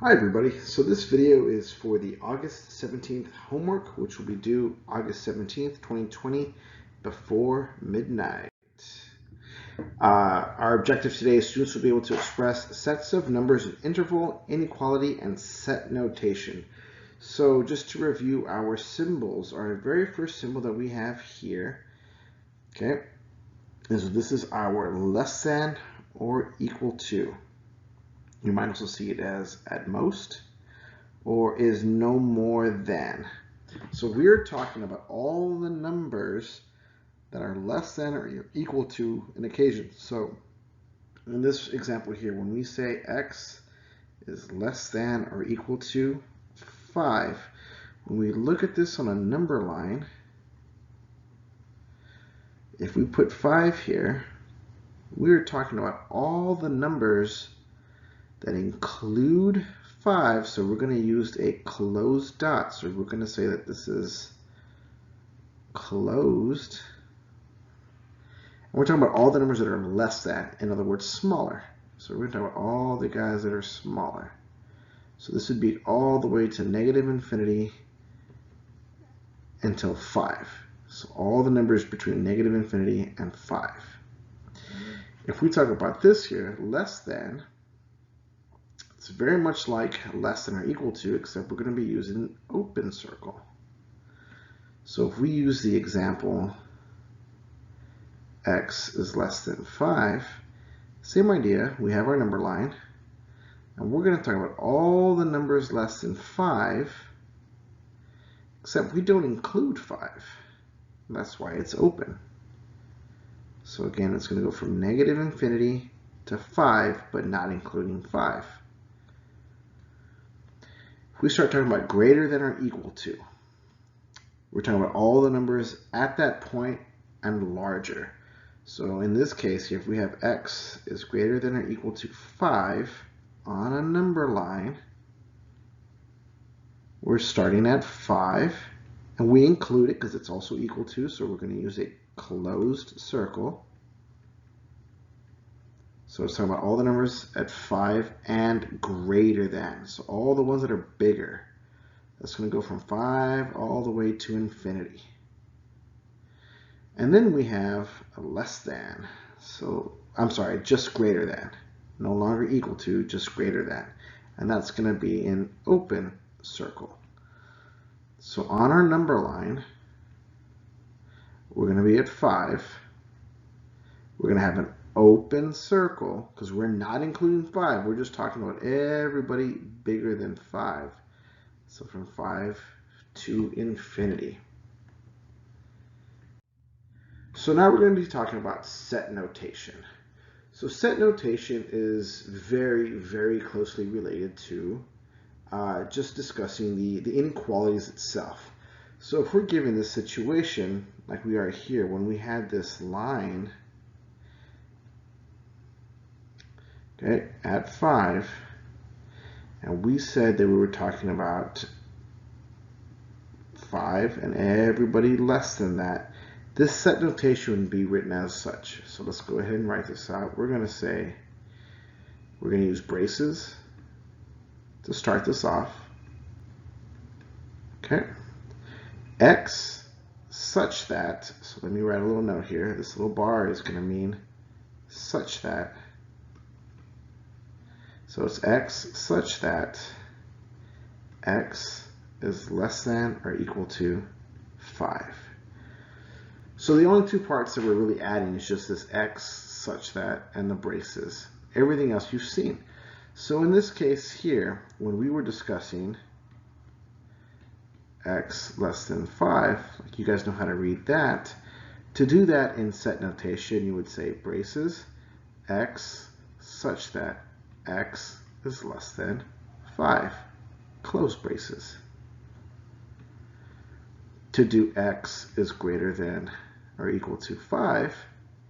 Hi everybody, so this video is for the August 17th homework, which will be due August 17th, 2020 before midnight. Our objective today is students will be able to express sets of numbers in interval, inequality, and set notation. So just to review our symbols, our very first symbol that we have here, okay, is this is our less than or equal to. You might also see it as at most, or is no more than. So we're talking about all the numbers that are less than or equal to an occasion. So in this example here, when we say x is less than or equal to 5, when we look at this on a number line, if we put 5 here, we're talking about all the numbers that include 5, so we're going to use a closed dot. So we're going to say that this is closed. And we're talking about all the numbers that are less than, in other words, smaller. So we're going to talk about all the guys that are smaller. So this would be all the way to negative infinity until 5. So all the numbers between negative infinity and 5. If we talk about this here, less than, it's very much like less than or equal to, except we're going to be using an open circle. So if we use the example x is less than 5, same idea, we have our number line, and we're going to talk about all the numbers less than 5, except we don't include 5. That's why it's open. So again, it's going to go from negative infinity to 5, but not including 5. If we start talking about greater than or equal to, we're talking about all the numbers at that point and larger. So in this case here, if we have x is greater than or equal to 5 on a number line, we're starting at 5, and we include it because it's also equal to, so we're going to use a closed circle. So it's talking about all the numbers at 5 and greater than. So all the ones that are bigger. That's going to go from 5 all the way to infinity. And then we have a less than. So, I'm sorry, just greater than. No longer equal to, just greater than. And that's going to be an open circle. So on our number line, we're going to be at 5. We're going to have an open circle because we're not including 5. We're just talking about everybody bigger than 5. So from 5 to infinity. So now we're going to be talking about set notation. So set notation is very, very closely related to just discussing the inequalities itself. So if we're given this situation, like we are here, when we had this line, okay, at 5, and we said that we were talking about 5 and everybody less than that, this set notation would be written as such. So let's go ahead and write this out. We're going to say, we're going to use braces to start this off. Okay. X such that, so let me write a little note here. This little bar is going to mean such that. So it's x such that x is less than or equal to 5. So the only two parts that we're really adding is just this x such that and the braces. Everything else you've seen. So in this case here, when we were discussing x less than 5, like you guys know how to read that, to do that in set notation, you would say braces x such that x is less than 5, close braces. To do x is greater than or equal to 5,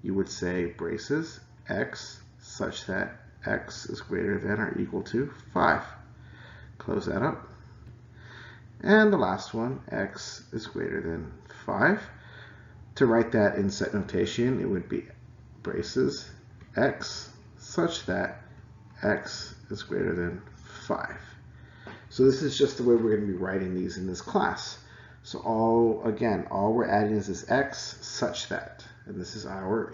you would say braces x such that x is greater than or equal to 5. Close that up. And the last one, x is greater than 5. To write that in set notation, it would be braces x such that x is greater than 5. So this is just the way we're going to be writing these in this class. So all we're adding is this x such that, and this is our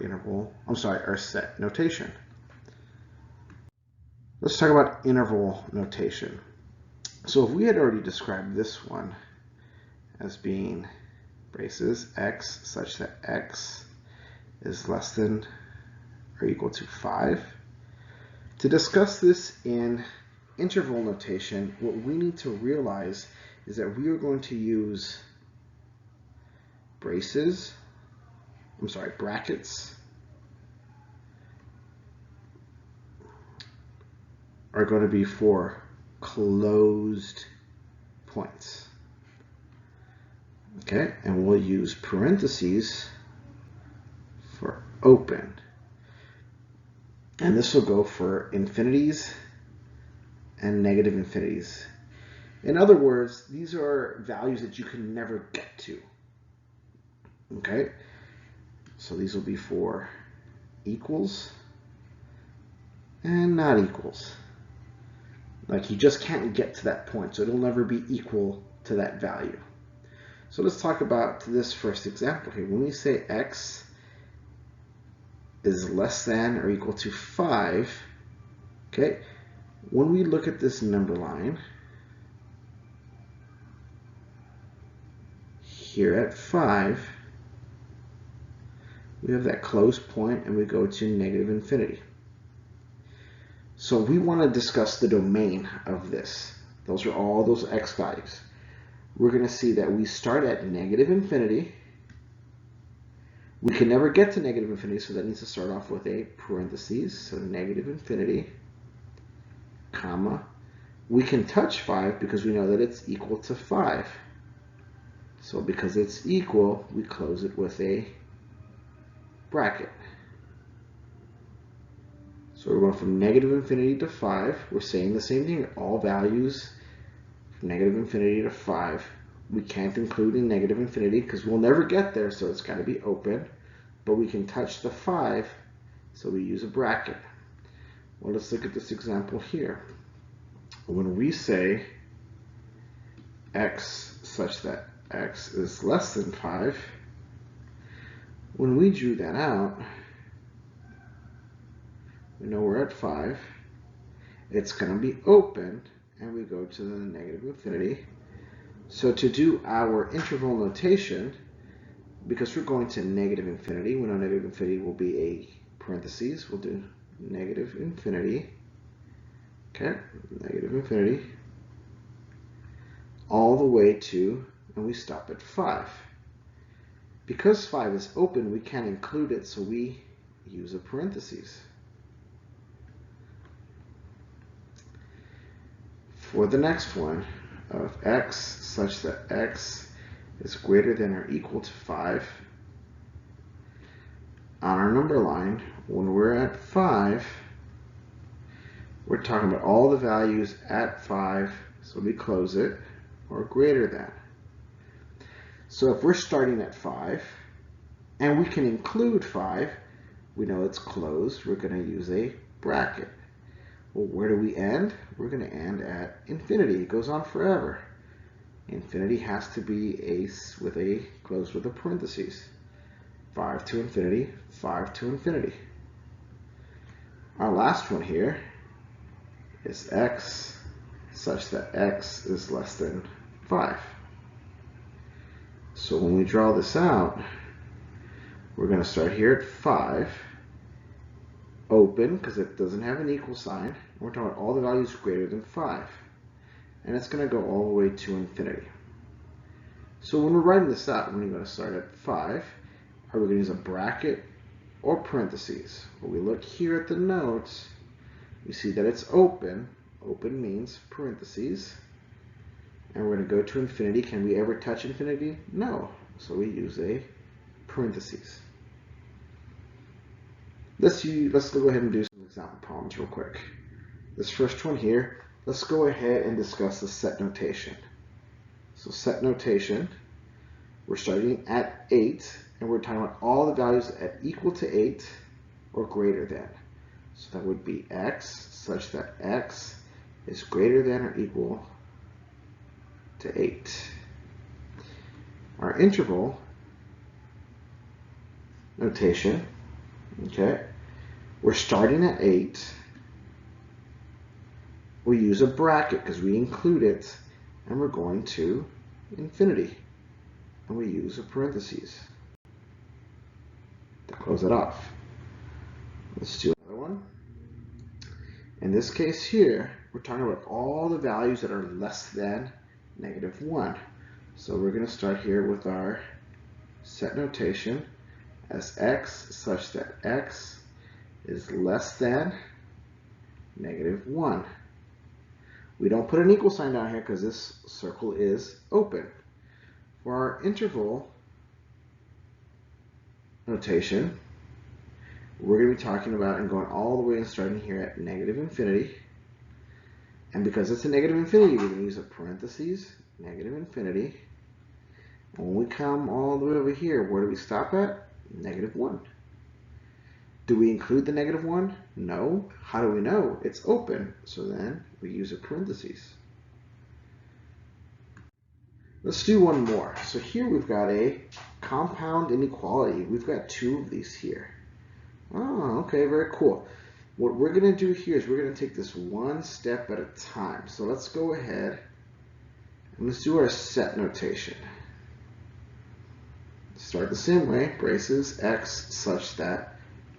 our set notation. Let's talk about interval notation. So if we had already described this one as being braces x such that x is less than or equal to 5, to discuss this in interval notation, what we need to realize is that we are going to use brackets are going to be for closed points. Okay, and we'll use parentheses for open. And this will go for infinities and negative infinities. In other words, these are values that you can never get to. Okay, so these will be for equals and not equals. Like you just can't get to that point, so it'll never be equal to that value. So let's talk about this first example here. When we say x is less than or equal to 5, okay, when we look at this number line here at 5, we have that closed point and we go to negative infinity. So we want to discuss the domain of this. Those are all those x values. We're going to see that we start at negative infinity. We can never get to negative infinity, so that needs to start off with a parentheses. So negative infinity, comma. We can touch 5 because we know that it's equal to 5. So because it's equal, we close it with a bracket. So we're going from negative infinity to 5. We're saying the same thing. All values from negative infinity to 5. We can't include in negative infinity because we'll never get there, so it's got to be open. But we can touch the 5, so we use a bracket. Well, let's look at this example here. When we say x such that x is less than 5, when we drew that out, we know we're at 5. It's going to be open, and we go to the negative infinity. So to do our interval notation, because we're going to negative infinity, we know negative infinity will be a parentheses. We'll do negative infinity. Okay, negative infinity. All the way to, and we stop at 5. Because 5 is open, we can't include it, so we use a parentheses. For the next one, of x such that x is greater than or equal to 5, on our number line, when we're at 5, we're talking about all the values at 5, so we close it, or greater than. So if we're starting at 5, and we can include 5, we know it's closed, we're going to use a bracket. Well, where do we end? We're going to end at infinity. It goes on forever. Infinity has to be closed with a parentheses. 5 to infinity, 5 to infinity. Our last one here is x such that x is less than 5. So when we draw this out, we're going to start here at 5. Open, because it doesn't have an equal sign. We're talking about all the values greater than 5. And it's going to go all the way to infinity. So when we're writing this out, we're going to start at 5. Are we going to use a bracket or parentheses? When we look here at the notes, you see that it's open. Open means parentheses. And we're going to go to infinity. Can we ever touch infinity? No. So we use a parentheses. Let's go ahead and do some example problems real quick. This first one here, let's go ahead and discuss the set notation. So set notation, we're starting at 8, and we're talking about all the values at equal to 8 or greater than. So that would be x such that x is greater than or equal to 8. Our interval notation, okay, we're starting at 8. We use a bracket because we include it, and we're going to infinity. And we use a parentheses to close it off. Let's do another one. In this case here, we're talking about all the values that are less than -1. So we're going to start here with our set notation as x such that x is less than -1. We don't put an equal sign down here because this circle is open. For our interval notation, we're going to be talking about and going all the way and starting here at -infinity. And because it's a -infinity, we're going to use a parentheses, -infinity. And when we come all the way over here, where do we stop at? -1. Do we include the -1? No. How do we know? It's open. So then we use a parentheses. Let's do one more. So here we've got a compound inequality. We've got 2 of these here. Oh, okay, very cool. What we're going to do here is we're going to take this one step at a time. So let's go ahead and let's do our set notation. Start the same way, braces, x such that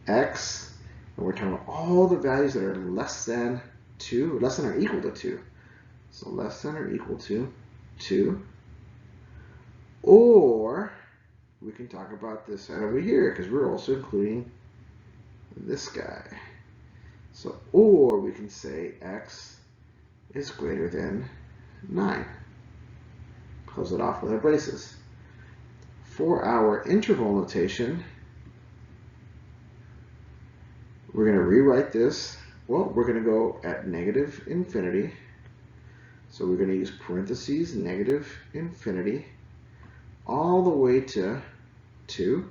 x, and we're talking about all the values that are less than 2, less than or equal to 2. So less than or equal to 2. Or we can talk about this side over here because we're also including this guy. So, or we can say x is greater than 9. Close it off with our braces. For our interval notation, we're going to rewrite this. Well, we're going to go at -infinity. So we're going to use parentheses, -infinity, all the way to 2.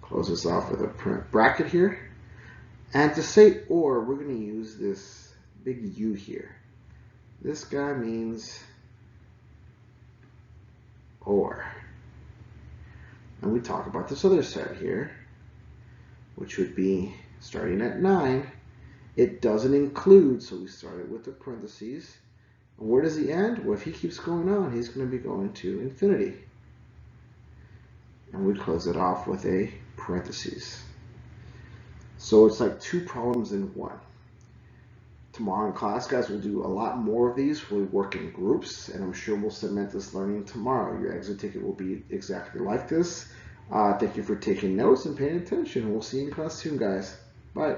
Close this off with a bracket here. And to say or, we're going to use this big U here. This guy means or. And we talk about this other side here, which would be starting at 9. It doesn't include, so we started with the parentheses. And where does he end? Well, if he keeps going on, he's going to be going to infinity. And we close it off with a parentheses. So it's like 2 problems in one. Tomorrow in class, guys, we'll do a lot more of these. We'll work in groups, and I'm sure we'll cement this learning tomorrow. Your exit ticket will be exactly like this. Thank you for taking notes and paying attention. We'll see you in class soon, guys. Bye.